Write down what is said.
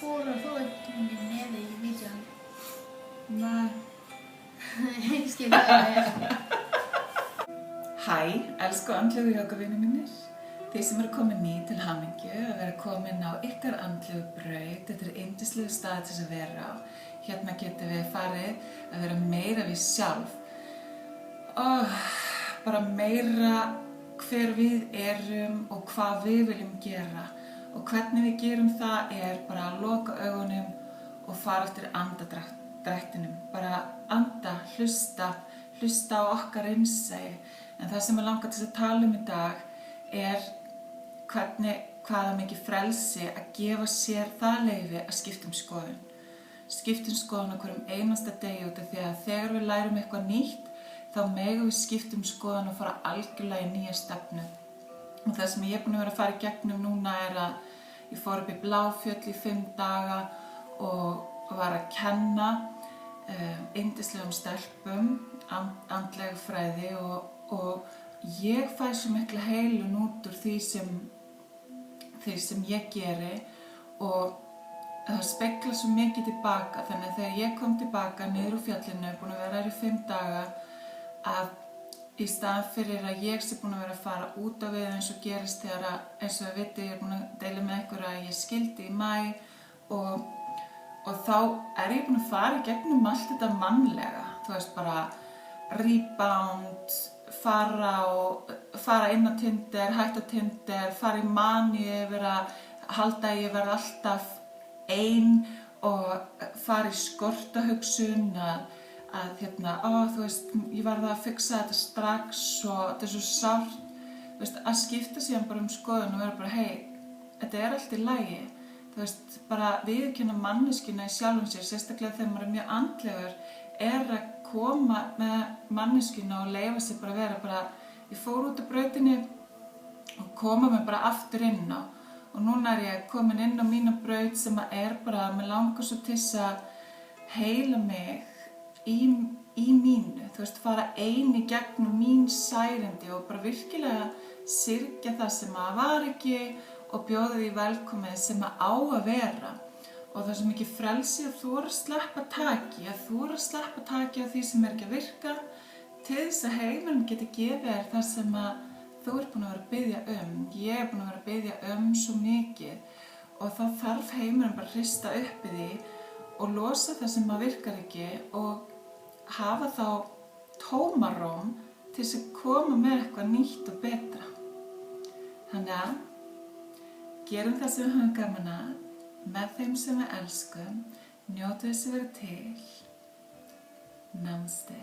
Får få ett neve i videon. Nei. Jeg skal gjøre det. Hæ, elsku andlegu jógavinir mínir. Þið sem eru komin ný til hamingju að vera komin á ykkar andlegu braut. Þetta yndislegu stað til þess að vera á. Hérna getum við farið að vera meira við sjálf. Bara meira hver við erum og hvað við viljum gera. Og hvernig við gerum það bara að loka augunum og fara eftir andadrættinum. Bara anda, hlusta á okkar innsæi. En það sem langar til að tala í dag hvaða mikið frelsi að gefa sér það leyfi að skipta skoðun. Skipta skoðun á hverjum einasta degi út af því að þegar við lærum eitthvað nýtt þá megum við skipta skoðun og fara algjörlega í nýja stefnu. Og það sem ég búin að vera að fara í gegnum núna að ég fór upp í Bláfjöll í 5 daga og var að kenna yndislegum stelpum andlega fræði og ég fæ svo mikla heilun út úr því sem ég geri og það speglar svo mikið tilbaka. Þannig að þegar ég kom tilbaka niður úr fjallinu, búin að vera í 5 daga, að í staðan fyrir að ég sé búin að vera að fara út á við eins og gerist þegar, eins og vitið, ég búin að deila með ykkur að ég skildi í maí og þá ég búin að fara í gegnum allt þetta mannlega. Þú veist, bara rebound, fara inn á Tinder, hætta á Tinder, fara í maníu yfir að halda að ég verð alltaf ein og fara í skortahugsun að þú veist, ég verð að fixa þetta strax og þetta svo sárt, þú veist, að skipta síðan bara skoðun og vera bara, hey, þetta allt í lagi, þú veist, bara viðurkenna manneskjuna í sjálfum sér, sérstaklega þegar maður mjög andlegur, að koma með manneskjuna og leyfa sér bara að vera bara, ég fór út á brautinni og koma mig bara aftur inn á og núna ég komin inn á mína braut sem bara, mér langar svo til þess að heila mig í mínu, þú veist, fara ein í gegnum mín særindi og bara virkilega syrgja það sem var ekki og bjóða því velkomið sem á að vera. Og það er svo mikið frelsi að þora að sleppa taki á því sem ekki að virka til þess að heimurinn geti gefið þér það sem þú búin að vera að biðja ég búin að vera að biðja svo mikið og þá þarf heimurinn bara að hrista upp í því og losa það sem virkar ekki og hafa þá tómarúm til þess að koma með eitthvað nýtt og betra. Þannig að gerum það sem við höfum gaman að með þeim sem við elskum, njótum þess að vera til. Namaste.